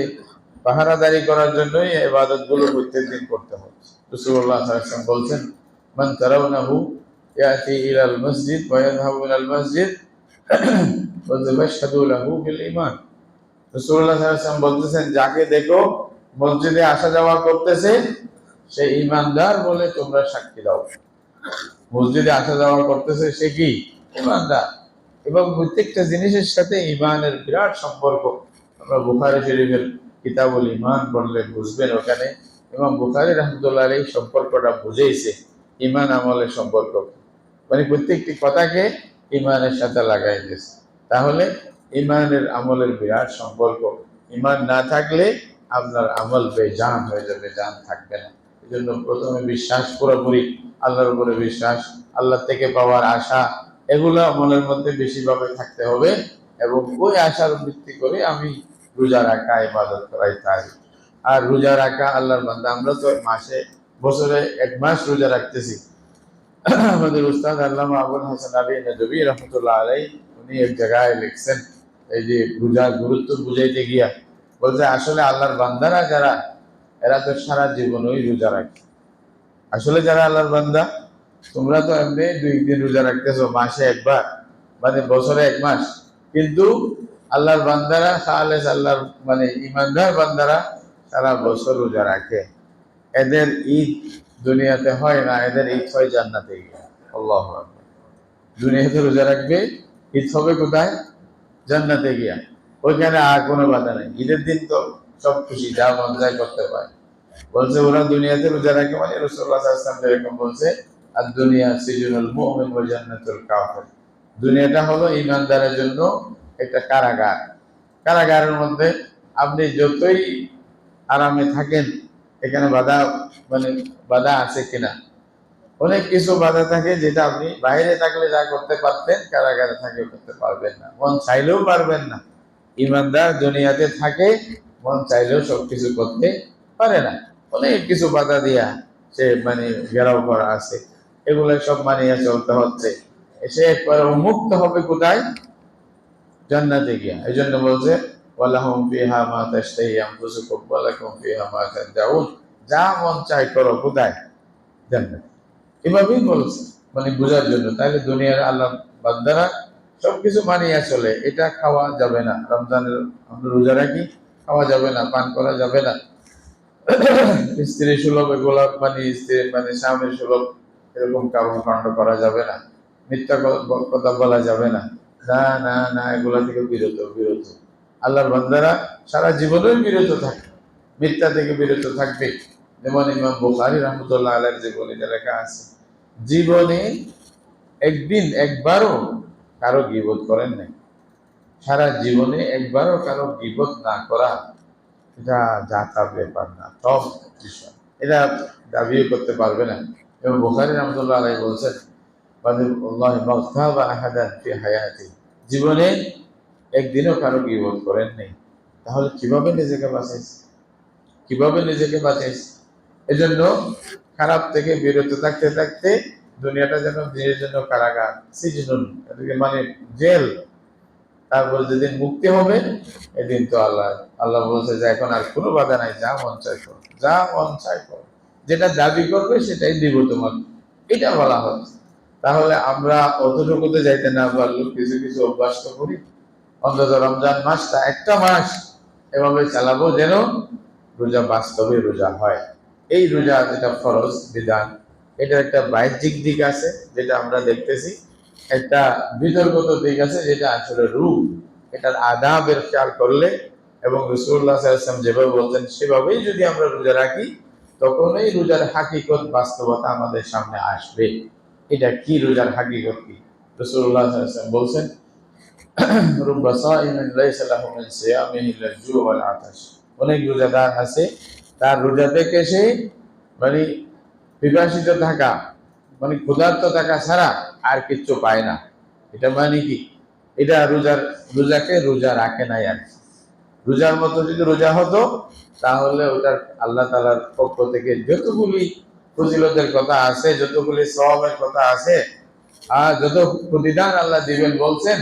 পাহারাদারি করার জন্যই ইবাদত গুলো প্রত্যেকদিন করতে হবে। রাসূলুল্লাহ সাল্লাল্লাহু আলাইহি ওয়াসাল্লাম বলছেন, মান তারাউনাহু ইয়াতি ইলাল মসজিদ ওয়া ইয়াযহাবু ইলাল মসজিদ ওয়া তাবাশশাদু লাহু বিল ঈমান। রাসূলুল্লাহ সাল্লাল্লাহু আলাইহি ওয়াসাল্লাম বলতেছেন, যাকে দেখো মসজিদে আসা যাওয়া করতেছে, সে ঈমানদার বলে তোমরা সাক্ষী দাও। মসজিদে আসা যাওয়া করতেছে, সে কি ঈমানদার। এবং প্রত্যেকটা জিনিসের সাথে ঈমানের বিরাট সম্পর্ক। আমরা বুখারী শরীফের কিতাবুল ঈমান পড়লে বুঝবেন, ওখানে ইমাম বুখারী রাহমাতুল্লাহ আলাইহি সম্পর্কটা বুঝেইছে, ঈমান আমলের সম্পর্ক। মানে প্রত্যেকটি কথাকে ঈমানের সাথে লাগাই দিয়েছে। তাহলে ঈমানের আমলের বিরাট সম্পর্ক। ঈমান না থাকলে আপনার আমল বেজান হয়ে যাবে, জান থাকবে না। এই জন্য প্রথমে বিশ্বাস, পুরোপুরি আল্লাহর উপরে বিশ্বাস, আল্লাহ থেকে পাওয়ার আশা, এগুলো আমলের মধ্যে বেশিভাবে থাকতে হবে। এবং ওই আশার ভিত্তি করে আমি রোজা রাখা, ইবাদত করাই তাই। আর রোজা রাখা আল্লাহর বান্দা, আমরা তো বছরে 1 মাস রোজা রাখতেছি। আমাদের উস্তাদ আল্লামা আবুল হাসান আলী নদভী রহমতুল্লাহ আলাইহি, উনি এক জায়গায় লিখছেন, এই যে রোজার গুরুত্ব বুঝাইতে গিয়া বলছে, আসলে আল্লাহর বান্দারা যারা, এরা তো সারা জীবনই রোজা রাখে। আসলে যারা আল্লাহর বান্দা, তোমরা তো এমনি 2 দিন রোজা রাখতেছো মাসে একবার, মানে বছরে 1 মাস, কিন্তু আল্লাহর বান্দারা, খালেস আল্লাহর মানে ইমানদার বান্দারা সারা বছর রোজা রাখে। এদের ঈদ দুনিয়াতে হয় না, এদের ঈদ হয় জান্নাতে গিয়ে। আল্লাহু আকবার। দুনিয়াতে রোজা রাখবে, ঈদ হবে কোথায়? জান্নাতে গিয়া। ওইখানে আর কোনো বাধা নেই, ঈদের দিন তো সব খুশি, যা মন চায় করতে পারে। বলছে ওরা দুনিয়াতে রোজা রাখে, মানে রাসূলুল্লাহ সাল্লাল্লাহু আলাইহি ওয়াসাল্লাম যেরকম বলছে, আর দুনিয়া সিজনুল মুমিন ওয়া জান্নাতুল কাফির, দুনিয়াটা হলো ঈমানদারের জন্য একটা কারাগার, কারাগারের মধ্যে আপনি যতই আরামে থাকেন, এখানে বাধা মানে বাধা আছে কিনা? অনেক কিছু বাধা থাকে যেটা আপনি বাইরে থাকলে যা করতে পারতেন, কারাগারে থাকলে করতে পারবেন না, মন চাইলেও পারবেন না। ইমানদার দুনিয়াতে থাকে, মন চাইলেও সবকিছু করতে পারে না। অনেক কিছু বাধা দিয়া সে ঘেরাও করা আছে, এগুলো সব মানিয়ে চলতে হচ্ছে। সে একবার উন্মুক্ত হবে কোথায়? জান্নাতে গিয়া। এই জন্য বলছে ওয়ালাহুম ফিহা মা তাশতাহি আনফুসুকুম ওয়া লাকুম ফিহা মা তাদউন, যা মন চাই করো কোথায়? জান্নাত। এভাবেই বলছে, বোঝার জন্য। তাহলে দুনিয়ার আল্লাহ বান্দারা সবকিছু মানিয়ে চলে। এটা খাওয়া যাবে না, রমজানের আমরা রোজা রাখি, খাওয়া যাবে না, পান করা যাবে না, স্ত্রী সুলভ এগুলা স্ত্রী স্বামীর সুলভ এরকম কর্মকাণ্ড করা যাবে না, মিথ্যা কথা বলা যাবে না, না না না, এগুলা থেকে বিরত বিরত। আল্লাহর বান্দারা সারা জীবনেই বিরত থাকে, মিথ্যা থেকে বিরত থাকবে। যেমন ইমাম বুখারী রাহমাতুল্লাহ আলাইহির জীবনীতে লেখা আছে, জীবনে একদিন একবারও কারো গীবত করেন নাই। সারা জীবনে একবারও কারো গীবত না করা, এটা জাতার ব্যাপার না, টপ বিষয়। এটা দাবিও করতে পারবে না। এবং বুখারী রাহমাতুল্লাহ আলাইহি বলছেন, ওয়াল্লাহি মাগতাবা আহাদান ফি হায়াতি, জীবনে একদিনও কারো গীবত করেন নাই। তাহলে কিভাবে নিজেকে বাঁচাইছে? কিভাবে নিজেকে বাঁচাইছে? এজন্য খারাপ থেকে বিরত থাকতে থাকতে দুনিয়াটা যেন নিজের জন্য কারাগার, সিজনুন, জেল। তারপর যেদিন মুক্তি হবে, এদিন তো আল্লাহ আল্লাহ বলছে যে এখন আর কোনো বাধা নাই, যা মন চাই করো, যা মন চাই করো, যেটা দাবি করবে সেটাই দিব তোমাকে, এটা বলা হচ্ছে। তাহলে আমরা অতটুকুতে যাইতে না পারলেও কিছু কিছু অভ্যাস তো করি। অন্তত রমজান মাসটা একটা মাস এভাবে চালাবো যেন রোজা বাস্তবে রোজা হয়। এই রোজা যেটা ফরজ বিধান, এটা একটা বাহ্যিক দিক আছে যেটা আমরা দেখতেছি, একটা বিতর্কত দিক আছে যেটা আসলে রূপ। এটার আদাবের খেয়াল করলে এবং রাসূলুল্লাহ সাল্লাল্লাহু আলাইহি ওয়াসাল্লাম যেভাবে বলতেন সেভাবেই যদি আমরা রোজা রাখি, তখনই রোজার হাকিকত বাস্তবতা আমাদের সামনে আসবে। এটা কি রোজার হাকিকত কি? রাসূলুল্লাহ সাল্লাল্লাহু আলাইহি ওয়াসাল্লাম বলছেন, রুব্বা সাইমিন লাইসা লাহু মিন সিয়ামিহি ইল্লা জু' ওয়াল আতাশ, অনেক রোজাদার আছে তার রোজা থেকে সে মানে বিভাসিত থাকা, ক্ষুধার্ত থাকা ছাড়া আর কিচ্ছু পায় না। এটা কি? এটা রোজাকে রোজা রাখে নাই আর কি। রোজার মতো যদি রোজা হতো, তাহলে ওটার আল্লাহ তাআলার পক্ষ থেকে যতগুলি ফজিলতের কথা আছে, যতগুলি সওয়াবের কথা আছে, আর যত প্রতিদান আল্লাহ দিবেন বলছেন,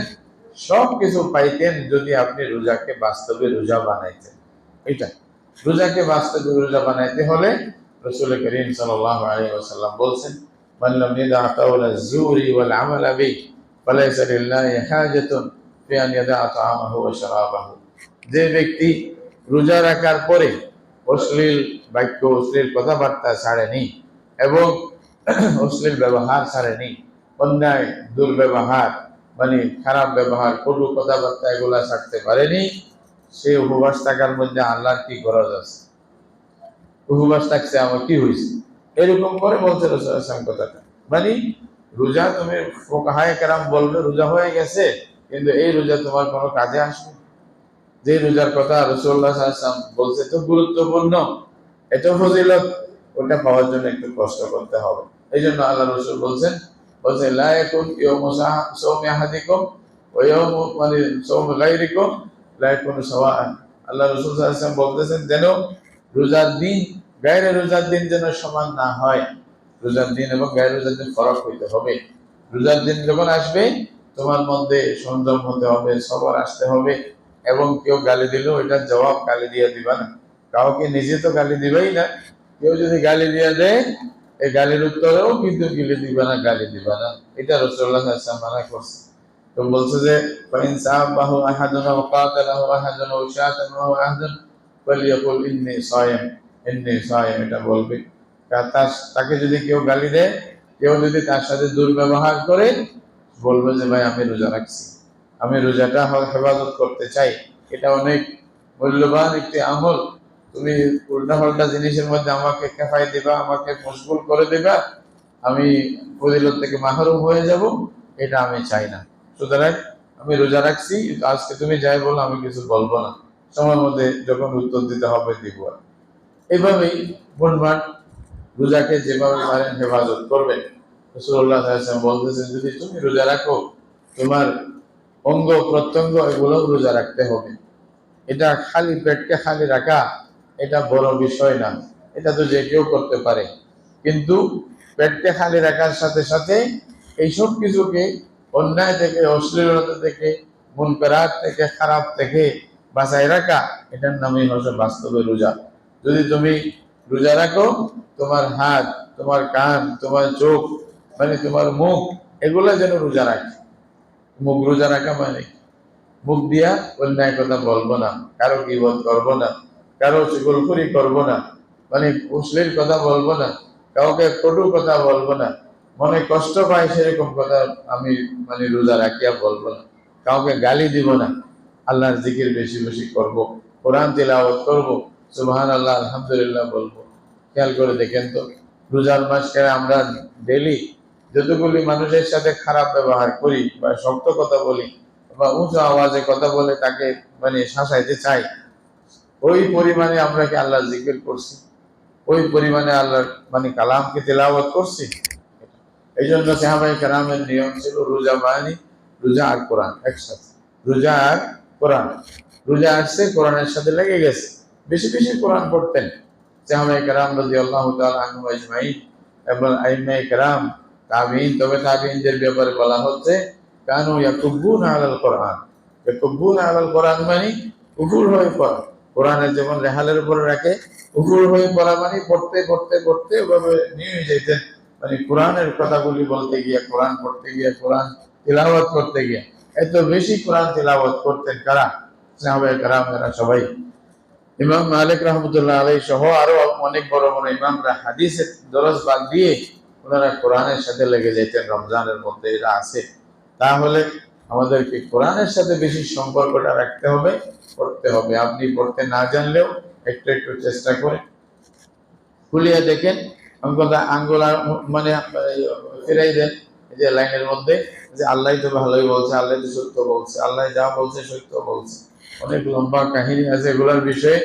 সব কিছু পাইতেন যদি আপনি রোজাকে বাস্তবে রোজা বানাইতেন। এটা রোজাকে বাস্তবে রোজা বানাইতে হলে রাসূল করিম সাল্লাল্লাহু আলাইহি ওয়াসাল্লাম বলছেন, মান লাম ইয়াদা কাওলা যুরি ওয়াল আমালা বি ফালাইসা লিল্লাহি হাজাতুন ফি আন ইয়াদা তা'আমাহু ওয়া শারাবাহু, যে ব্যক্তি রোজা রাখার পরে অশ্লীল বাক্য, অশ্লীল কথাবার্তা ছাড়েনি এবং অশ্লীল ব্যবহার ছাড়েনি, অন্যায় দুর্ব্যবহার খারাপ ব্যবহার, কটু কথাবার্তা এগুলা ছাড়তে পারেনি, সে উপবাস থাকার মধ্যে আল্লাহর কি গরজ আছে? উপবাস থাকছে আমার কি হয়েছে? এরকম করে বলছে রাসূলুল্লাহ সাল্লাল্লাহু আলাইহি ওয়াসাল্লাম কথাটা। রোজা তুমি ফুকাহায়ে কেরাম বলবে রোজা হয়ে গেছে, কিন্তু এই রোজা তোমার কোনো কাজে আসবে? যে রোজার কথা রাসূলুল্লাহ সাল্লাল্লাহু আলাইহি ওয়াসাল্লাম বলছে তো গুরুত্বপূর্ণ, এত ফজিলত, ওটা পাওয়ার জন্য একটু কষ্ট করতে হবে। এই জন্য আল্লাহ রাসূল বলছেন লা ইয়াকুন ইয়াউমু সাওমি আহাদিকুম ওয়া ইয়াউমু সাওমি গায়রিকুম লা ইয়াকুনু সাওয়াআন। আল্লাহ রাসূল সাল্লাল্লাহু আলাইহি ওয়াসাল্লাম বলতেছেন যেন রোজার দিন গায়রে রোজার দিন যেন সমান না হয়। রোজার দিন এবং গায়রে রোজার দিন ফরক হইতে হবে। রোজার দিন যখন আসবে, তোমার মধ্যে সংযম হতে হবে, সবর আসতে হবে, এবং কেউ গালি দিলেও এটার জবাব গালি দিয়ে দিবা না। কাউকে নিজে তো গালি দিবাই না, কেউ যদি গালি দিয়ে দেয়, এই গালির উত্তরেও কিন্তু গিলে দিবা না, গালি দিবা না। এটা রাসূলুল্লাহ সাল্লাল্লাহু আলাইহি ওয়াসাল্লাম মানা করছে। তো বলছে যে ফাইন সাহাবাহু আহাদুন ওয়া কাতালাহু আহাদুন ওয়া শাতান ওয়া আহাদুন ফালিয়াকুল ইন্নী সায়িম, ইন্নী সায়িম, এটা বলবে। তাকে যদি কেউ গালি দেয়, কেউ যদি তার সাথে দুর্ব্যবহার করে, বলবে যে ভাই আমি রোজা রাখছি, আমি রোজাটা হেফাজত করতে চাই। এটা অনেক মূল্যবান একটি আমল। তুমি উল্টা পাল্টা জিনিসের মধ্যে আমাকে খেপাই দিবা, আমাকে মশগুল করে দিবা, আমি ফজিলত থেকে মাহরুম হয়ে যাব, এটা আমি চাই না। সুতরাং আমি রোজা রাখছি, আজকে তুমি যাই বলো আমি কিছু বলবো না, সময় মধ্যে যখন উত্তর দিতে হবে দিব। এইভাবেই বোনবান রোজাকে যেভাবে পারেন হেফাজত করবেন। রাসূলুল্লাহ সাল্লাল্লাহু আলাইহি ওয়াসাল্লাম বলতেছেন, যদি তুমি রোজা রাখো, তোমার অঙ্গ প্রত্যঙ্গ এগুলো রোজা রাখতে হবে। এটা খালি পেটকে খালি রাখা এটা বড় বিষয় না, এটা তো যে কেউ করতে পারে। কিন্তু পেটকে খালি রাখার সাথে সাথে এইসব কিছুকে অন্যায় থেকে, অশ্লীলতা থেকে, মুনকারাত থেকে, খারাপ থেকে বাঁচাই রাখা, এটার নামই হচ্ছে বাস্তবে রোজা। যদি তুমি রোজা রাখো, তোমার হাত, তোমার কান, তোমার চোখ, মানে তোমার মুখ, এগুলা যেন রোজা রাখে। মুখ রোজা রাখা মানে মুখ দিয়া অন্যায় কথা বলবো না, কারো গীবত করবো না, কারো চুগলখড়ি করবো না, মানে অশ্লীল কথা বলবো না, কাউকে কটু কথা বলবো না, মনে কষ্ট পায় সেরকম কথা আমি মানে রোজা রাখিয়া বলবো না, কাউকে গালি দিব না, আল্লাহর জিকির বেশি বেশি করব, কোরআন তিলাওয়াত করব, সুবহানাল্লাহ আলহামদুলিল্লাহ বলবো। খেয়াল করে দেখেন তো, রোজার মাসকে আমরা ডেলি যতগুলি মানুষের সাথে খারাপ ব্যবহার করি বা শক্ত কথা বলি বা উঁচু আওয়াজে কথা বলে তাকে মানে শাসাইতে চাই, ওই পরিমাণে আমরা কি আল্লাহর জিকির করছি? ওই পরিমাণে আল্লাহর মানে কালামকে তেলাওয়াত করছি? এই জন্য সাহাবায়ে কেরামের নিয়ম ছিল রোজা মানে রোজা আর কোরআন একসাথে, রোজা আর কোরআন। রোজা আসছে, কোরআনের সাথে লেগে গেছে, বেশি বেশি কোরআন পড়তেন সাহাবায়ে কেরাম রাদিয়াল্লাহু তাআলা আনহুম আজমাইন এবং আইম্মায়ে কেরাম, তাবিঈন। তবে তাবিঈনদের ব্যাপারে বলা হচ্ছে কানু ইয়াকুবুনা আলাল কোরআন। ইয়াকুবুনা আলাল কোরআন মানে উফুর হয়ে পড়া। কোরআনের যেমন রেহালের উপরে রাখে, উফুর হয়ে পড়া মানে পড়তে পড়তে পড়তে ওভাবে নিয়ে যেতেন, মানে কোরআনের কথাগুলি বলতে গিয়ে, কোরআন পড়তে গিয়ে, কোরআন তিলাওয়াত করতে গিয়ে এত বেশি কোরআন তিলাওয়াত করতেন কারা? সাহাবায়ে কেরামেরা সবাই। ইমাম মালিক রহমতুল্লাহ আলাইহি সহ আরো অনেক বড় বড় ইমামরা হাদিসের দরজ বাদ দিয়ে ওনারা কোরআনের সাথে লেগে যেতেন রমজানের মধ্যে, এটা আছে। তাহলে আমাদেরকে কোরআনের সাথে বেশি সম্পর্কটা রাখতে হবে, পড়তে হবে। আপনি পড়তে না জানলেও একটু একটু চেষ্টা করে খুলিয়ে দেখেন, আঙ্গুল মানে ফিরাই দেন এই যে লাইনের মধ্যে, যে আল্লাহ তো ভালোই বলছে, আল্লাহ তো সত্য বলছে, আল্লাহ যা বলছে সত্য বলছে। অনেক লম্বা কাহিনী আছে, এগুলোর বিষয়ে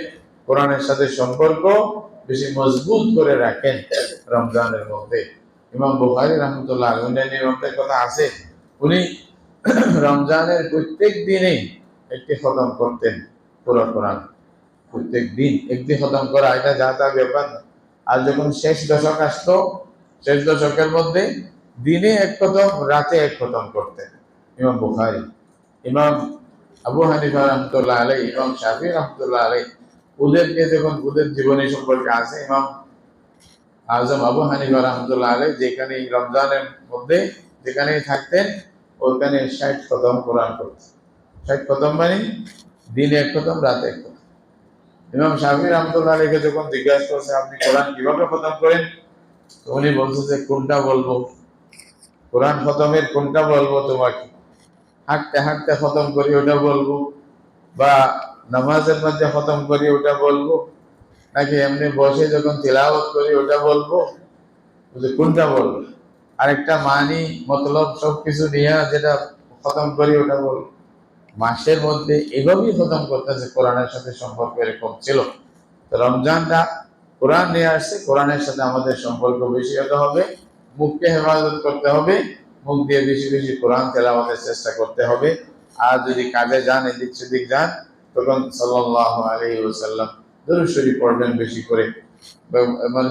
কোরআনের সাথে সম্পর্ক বেশি মজবুত করে রাখেন রমজানের মধ্যে। ইমাম বুখারী রাহমাতুল্লাহ আলাইহি নিয়মের কথা আছে, উনি রমজানের প্রত্যেক দিনে একটি খতম করতেন পুরো কোরআন। প্রত্যেক দিন একটি খতম করা এটা যা তা ব্যাপার না। আর যখন শেষ দশক আসতো, শেষ দশকের মধ্যে দিনে এক খতম, রাতে এক খতম করতেন ইমাম বুখারী। ইমাম আবু হানিফা রহমতুল্লাহ আলাইহি, ইমাম শাফি রহমতুল্লাহ আলাইহি, ওদেরকে যখন ওদের জীবনী সম্পর্কে আছে, ইমাম আজম আবু হানিফা রহমতুল্লাহ আলাইহি যেখানে রমজানের মধ্যে যেখানেই থাকতেন ওখানে 60 খতম কোরআন করতেন। 60 খতম মানে দিনে এক খতম, রাতে এক খতম। ইমাম শাফি রহমতুল্লাহ আলাইহিকে যখন জিজ্ঞাসা করছে আপনি কোরআন কিভাবে খতম করেন, তো উনি বলছে যে কোনটা বলবো, কোরআন খতমের কোনটা বলবো তোমাকে? হাঁটতে হাঁটতে খতম করি ওটা বলবো, বা নামাজের মধ্যে খতম করি ওটা বলবো, নাকি এমনি বসে যখন তিলাওয়াত করি ওটা বলবো? কোনটা বলবো? আরেকটা মানি মতলব সবকিছু নিয়ে যেটা খতম করি ওটা বলবো। মাসের মধ্যে এভাবেই খতম করতেছে, কোরআনের সাথে সম্পর্ক এরকম ছিল। তো রমজানটা কোরআন নিয়ে আসছে, কোরআনের সাথে আমাদের সম্পর্ক বেশি হতে হবে, মুখকে হেফাজত করতে হবে, মুখ দিয়ে বেশি বেশি কোরআন তেলাওয়াতের চেষ্টা করতে হবে। আর যদি কাজে যান, এদিক সেদিক যান, তখন সাল্লাল্লাহু আলাইহি ওয়াসাল্লাম দুরূদ শরীফ পড়বেন বেশি করে, মানে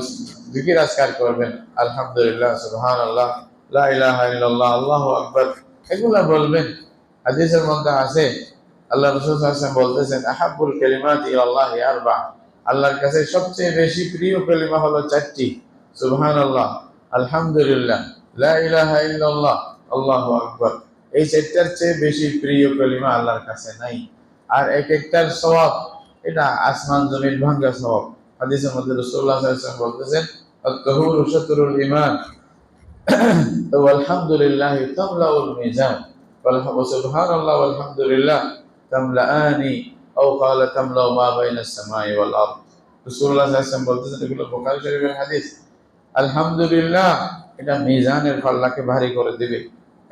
জিকির আজকার করবেন, আলহামদুলিল্লাহ, সুবহানাল্লাহ, লা ইলাহা ইল্লাল্লাহ, আল্লাহু আকবার, এগুলা বলবেন। হাদিসের মধ্যে আছে আল্লাহ রাসূল সাল্লাল্লাহু আলাইহি ওয়াসাল্লাম বলতেছেন আহাব্বুল কালিমাতি ইলাল্লাহি আরবা, আল্লাহর কাছে সবচেয়ে বেশি প্রিয় কালিমা হলো চারটি, সুবহানাল্লাহ, আলহামদুলিল্লাহ, লা ইলাহা ইল্লাল্লাহ, আল্লাহু আকবার। এই চারটার চেয়ে বেশি প্রিয় কালিমা আল্লাহর কাছে নাই। আর এক একটার সওয়াব এটা আসমান জমিন ভাঙ্গা সওয়াব। হাদিসের মধ্যে রাসূলুল্লাহ সাল্লাল্লাহু আলাইহি ওয়াসাল্লাম বলতেছেন আত-তাহুরু শাতরুল ঈমান ওয়াল হামদুলিল্লাহি তামলাউল মিজান ওয়া সুবহানাল্লাহ ওয়াল হামদুলিল্লাহ তামলাআনি আও ক্বালা তামলাউ মা বাইনাস সামাই ওয়াল আরদ। রাসূলুল্লাহ সাল্লাল্লাহু আলাইহি ওয়াসাল্লাম বলতেছেন, এগুলো বুখারী শরীফের হাদিস, আলহামদুলিল্লাহ এটা মিজানের পাল্লাকে ভারী করে দিবে।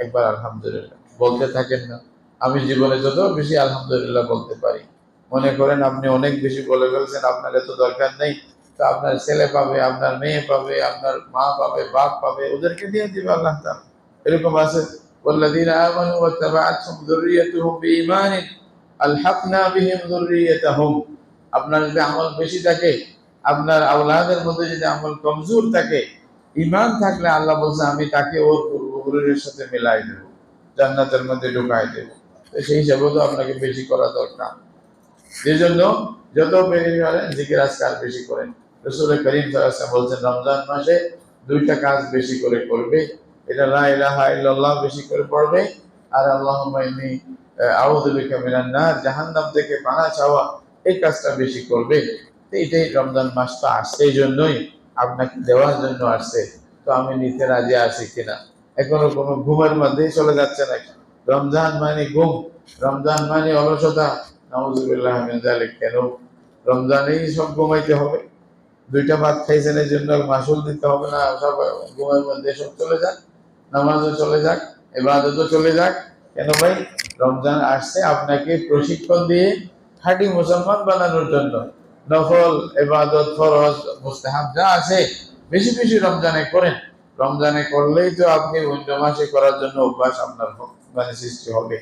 একবার আলহামদুলিল্লাহ বলতে থাকেন না, আমি জীবনে যত বেশি আলহামদুলিল্লাহ বলতে পারি, মনে করেন আপনি অনেক বেশি বলে ফেলছেন, আপনার এত দরকার নেই, তো আপনার ছেলে পাবে, আপনার মেয়ে পাবে, আপনার মা পাবে, বাপ পাবে, ওদেরকে দিয়ে দিবে আল্লাহ তাআলা। এরকম আছে, ওয়াল্লাযীনা আমানু ওয়াত্তাবাআতহুম যুররিয়্যাতুহুম বিঈমানিন আলহাকনা বিহিম যুররিয়্যাতাহুম। আপনার যদি আমল বেশি থাকে, আপনার আওলাদের মধ্যে যদি আমল কমজোর থাকে, ঈমান থাকলে আল্লাহ বলছে আমি তাকে ওর পূর্বপুরুষের সাথে মিলাই দেব, জান্নাতের মধ্যে ঢুকাই দেব। তো সেই হিসাবে তো আপনাকে বেশি করা দরকার। সেই জন্য যত বেশি পারেন জিকির আজকার বেশি করেন। রাসূল করিম সাল্লাল্লাহু আলাইহি ওয়াসাল্লাম বলছেন রমজান মাসে দুইটা কাজ বেশি করে করবে, এটা লা ইলাহা ইল্লাল্লাহ বেশি করে পড়বে, আর আল্লাহুম্মা ইন্নী আউযু বিকা মিনান নার, জাহান্নাম থেকে পানাহ চাওয়া, এই কাজটা বেশি করবে। তো এটাই রমজান মাস তো আসছে, এই জন্যই আপনাকে দেওয়ার জন্য আসছে। তো আমি নিতে রাজি আছি কিনা, এখনো কোনো ঘুমের মধ্যেই চলে যাচ্ছে নাকি? রমজান মানে ঘুম, রমজান মানে অলসতা, নাউজুবিল্লাহ মিন যালিক। কেন রমজানেই সব ঘুমাইতে হবে? দুইটা ভাত খাইছেন এই জন্য মাসুল দিতে হবে না? সব ঘুমের মধ্যে সব চলে যাক, নামাজও চলে যাক, ইবাদতও চলে যাক। কেন ভাই? রমজান আসছে আপনাকে প্রশিক্ষণ দিয়ে খাঁটি মুসলমান বানানোর জন্য। নফল ইবাদত, ফরজ, মুস্তাহাব যা আছে বেশি বেশি রমজানে করেন। রমজানে করলেই তো আপনি অন্য মাসে করার জন্য অভ্যাস আপনার মানে সৃষ্টি হবে।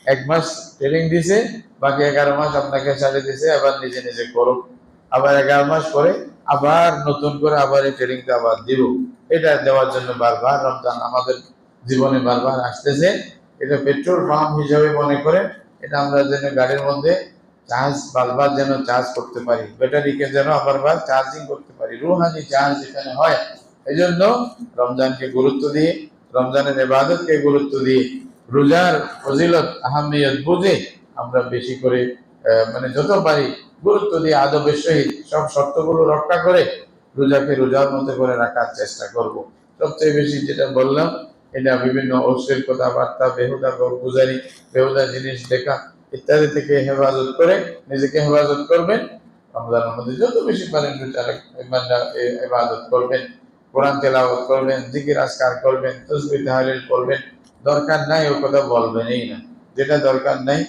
এক মাস ট্রেনিং দিছে, বাকি 11 মাস আপনাকে ছাড়ে দিছে, আবার নিজে নিজে করুন। আবার 11 মাস পরে আবার নতুন করে আবার এই ট্রেনিংটা আবার দিব। এটা দেওয়ার জন্য বারবার রমজান আমাদের জীবনে বারবার আসতেছে। এটা পেট্রোল পাম্প হিসাবে মনে করে, এটা আমরা যেন গাড়ির মধ্যে চার্জ বারবার যেন চার্জ করতে পারি, ব্যাটারিকে যেন বারবার চার্জিং করতে পারি, রুহানি চার্জ এখানে হয়। এই জন্য রমজানকে গুরুত্ব দিয়ে, রমজানের ইবাদতকে গুরুত্ব দিয়ে, রোজার ফজিলত আহমিয়ত বুঝে আমরা বেশি করে মানে যত পারি গুরুত্ব দিয়ে আদবের সহিত সব শর্তগুলো রক্ষা করে রোজাকে রোজার মতো করে রাখার চেষ্টা করব। সবচেয়ে বেশি যেটা বললাম, এটা বিভিন্ন অশ্লীল কথাবার্তা, বেহুদা গুজারি, বেহুদা জিনিস দেখা ইত্যাদি থেকে হেফাজত করে নিজেকে হেফাজত করবেন। রমজানের মধ্যে যত বেশি পারেন রোজার ইবাদত করবেন, কোরআন তেলাওয়াত করবেন, জিকির আজকার করবেন, তাসবিহ তাহলিল করবেন। দরকার নাই ও কথা বলবেনই না, যেটা দরকার নাই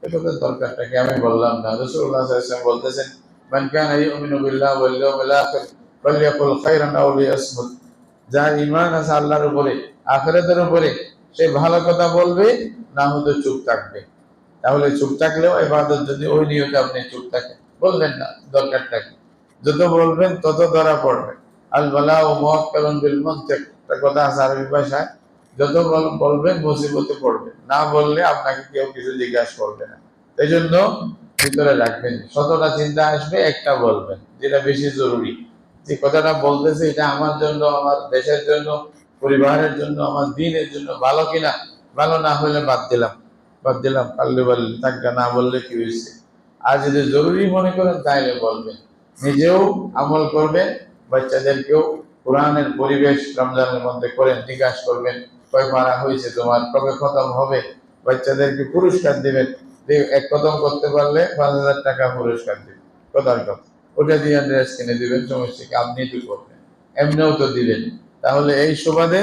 এটা দরকারটাকে আমি বললাম না। রাসূলুল্লাহ সাল্লাল্লাহু আলাইহি ওয়াসাল্লাম বলতেছেন, মান কানা ইউমিনু বিল্লাহি ওয়াল ইয়াউমিল আখির ফালইয়াকুল খায়রান আও লিয়াসমুত। যার ঈমান আছে আল্লাহর উপরে, আখিরাতের উপরে, সে ভালো কথা বলবে, না হলে চুপ থাকবে। তাহলে চুপ থাকলেও ইবাদত যদি ওই নিয়তে আপনি চুপ থাকেন, বলবেন না, দরকারটা কি? যত বলবেন তত ধরা পড়বে। আল বালাউ মুওয়াক্কালুন বিল মুনতিক, একটা কথা আছে আরবি ভাষায়, যত বলবেন মুসিবতে পড়বেন, না বললে আপনাকে কেউ কিছু জিজ্ঞাসা করবে না। এই জন্য ভিতরে রাখবেন, শতটা চিন্তা আসবে, একটা বলবেন যেটা বেশি জরুরি। যে কথাটা বলতেছে এটা আমার জন্য, আমার দেশের জন্য, পরিবারের জন্য, আমার দিনের জন্য ভালো কিনা, ভালো না হলে বাদ দিলাম, বাদ দিলাম, পারলে বললে থাকবে, না বললে কি হয়েছে। আর যদি জরুরি মনে করেন তাহলে বলবেন, নিজেও আমল করবেন, বাচ্চাদেরকেও কোরআনের পরিবেশ রমজানের মধ্যে করেন, জিজ্ঞাসা করবেন কয় পারা হয়েছে তোমার, কবে খতম হবে। বাচ্চাদেরকে পুরস্কার দিবেন, এক খতম করতে পারলে 5,000 টাকা পুরস্কার দিবেন, কথার কথা। ওটা দিয়ে ড্রেস কিনে দিবেন, সমস্যা কি, আপনি তো করবেন, এমনিও তো দিবেন। তাহলে এই সুবাদে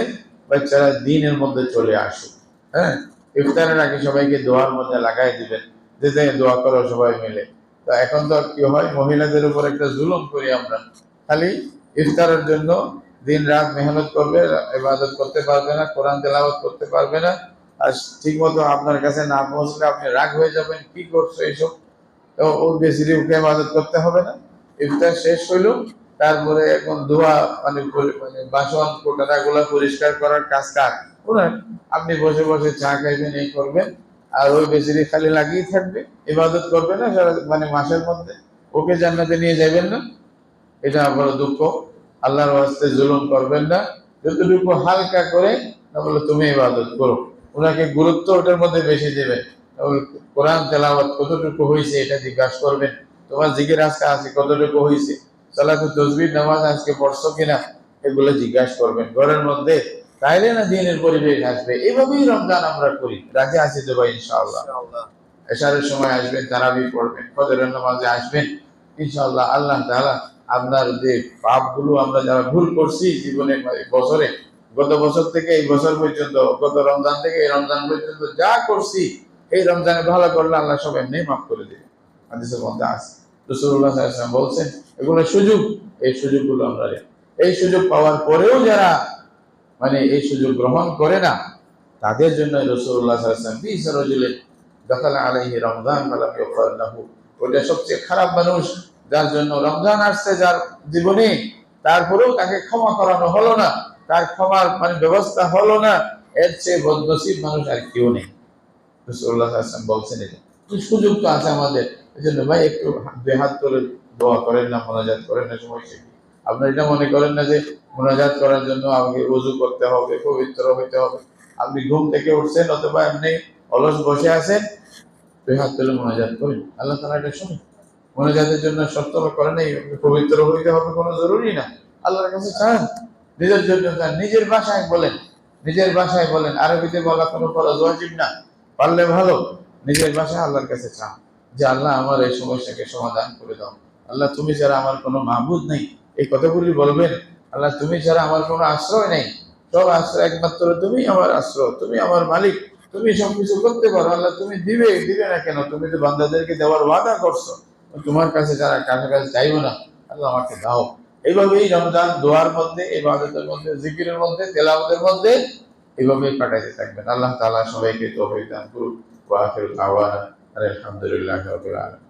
বাচ্চারা দিনের মধ্যে চলে আসুক। হ্যাঁ, ইফতারের আগে সবাইকে দোয়ার মধ্যে লাগাই দিবেন, যে দোয়া করো সবাই মিলে। তো এখন তো কি হয়, মহিলাদের উপর একটা জুলুম করি আমরা, খালি ইফতারের জন্য দিন রাত মেহনত করবে, ইবাদত করতে পারবে না, কোরআন তেলাওয়াত করতে পারবে না, আর ঠিক মতো আপনার কাছে না পৌঁছলে আপনি রাগ হয়ে যাবেন, কি করছো এইসব। তো ও বেশি উঠে ইবাদত করতে হবে না। ইফতার শেষ হইল, তারপরে এখন ধোয়া মানে মানে বাসন কোটারা গুলা পরিষ্কার করার কাজ কার ওনার। আপনি বসে বসে চা খাইবেন, এই করবেন, আর ওই বেশিরি খালি লাগিয়ে থাকবে, ইবাদত করবে না সারা মানে মাসের মধ্যে। ওকে জান্নাতে নিয়ে যাবেন না, এটা বড় দুঃখ। আল্লাহর ওয়াস্তে জুলুম করবেন না, যতটুকু হালকা করে তাহলে তুমি ইবাদত করো, ওনাকে গুরুত্ব ওটার মধ্যে বেশি দেবেন। কোরআন তেলাওয়াত কতটুকু হয়েছে এটা জিজ্ঞাসা করবেন, তোমার জিকির আজকে আছে কতটুকু হয়েছে, সালাতুত তাসবিহ নামাজ আজকে পড়ছো কিনা, এগুলো জিজ্ঞাসা করবেন ঘরের মধ্যে। তাইলে না দিনের পরিবেশ আসবে। এভাবেই রমজান আমরা করি, রাজি আছি তো ভাই ইনশাআল্লাহ। এশারের সময় আসবেন, তারাবি পড়বেন, ফজরের নামাজে আসবেন, ইনশাআল্লাহ আল্লাহ তাআলা আপনার যে পাপগুলো আমরা যারা ভুল করছি জীবনে বছরে, গত বছর থেকে এই বছর পর্যন্ত, গত রমজান থেকে এই রমজান পর্যন্ত যা করছি এই রমজানে ভালো করলে আল্লাহ সব এমনি মাফ করে দিবে। হাদিসের মধ্যে আছে। রাসূলুল্লাহ সাল্লাল্লাহু আলাইহি ওয়াসাল্লাম বলছেন এগুলো সুযোগ, এই সুযোগগুলো আমরা এই সুযোগ পাওয়ার পরেও যারা মানে এই সুযোগ গ্রহণ করে না, তাদের জন্য রাসূলুল্লাহ সাল্লাল্লাহু আলাইহি ওয়াসাল্লাম বিশ রাজুলেন দাখালা আলাইহি রমজান ফালাম ইগফার লাহু, ওটা সবচেয়ে খারাপ মানুষ যার জন্য রমজান আসছে যার জীবনে, তারপরেও তাকে ক্ষমা করানো হলো না, তার ক্ষমার মানে ব্যবস্থা হলো না, এর চেয়ে বদনসিব মানুষ আর কেউ নেই। রাসূলুল্লাহ সাল্লাল্লাহু আলাইহি ওয়াসাল্লাম বলছেন এটা। এই সুযোগ তো আছে আমাদের, এজন্য ভাই একটু দুই হাত করে দোয়া করেন না, মোনাজাত করেন না, সমস্যা কি? আপনারা এটা মনে করেন না যে মোনাজাত করার জন্য আমাকে ওযু করতে হবে, পবিত্র হইতে হবে। আপনি ঘুম থেকে উঠছেন অথবা এমনি অলস বসে আছেন, দুই হাত তুলে মোনাজাত করেন, আল্লাহ তাআলা এটা শুনেন। মোনাজাতের জন্য শর্ত করে নাই পবিত্র হইতে হবে, কোনো জরুরি না। আল্লাহর কাছে চান, নিজের জন্য চান, নিজের ভাষায় বলেন, নিজের ভাষায় বলেন, আরবিতে বলা কোনো ফরজ ওয়াজিব না, পারলে ভালো। নিজের ভাষায় আল্লাহর কাছে চান যে আল্লাহ আমার এই সমস্যাকে সমাধান করে দাও, আল্লাহ তুমি ছাড়া আমার কোনো মাহবুদ নেই, এই কথাগুলি বলবেন। আল্লাহ তুমি ছাড়া আমার কোনো আশ্রয় নেই, সব আশ্রয় একমাত্র তুমি আমার আশ্রয়, তুমি আমার মালিক, তুমি সবকিছু করতে পারো। আল্লাহ তুমি দিবে দিবে না কেন? তুমি তো বান্দাদেরকে দেওয়ার ওয়াদা করছো, তোমার কাছে যারা কাছে কাছে চাইবো না, আল্লাহ আমাকে দাও। এইভাবেই রমজান দোয়ার মধ্যে, ইবাদতের মধ্যে, জিকিরের মধ্যে, তেলাওয়াতের মধ্যে এইভাবে কাটাইতে থাকবেন। আল্লাহ তাআলা সবাইকে তৌফিক দান করুন। ওয়া আখিরু দাওয়ানা আলহামদুলিল্লাহি রাব্বিল আলামিন।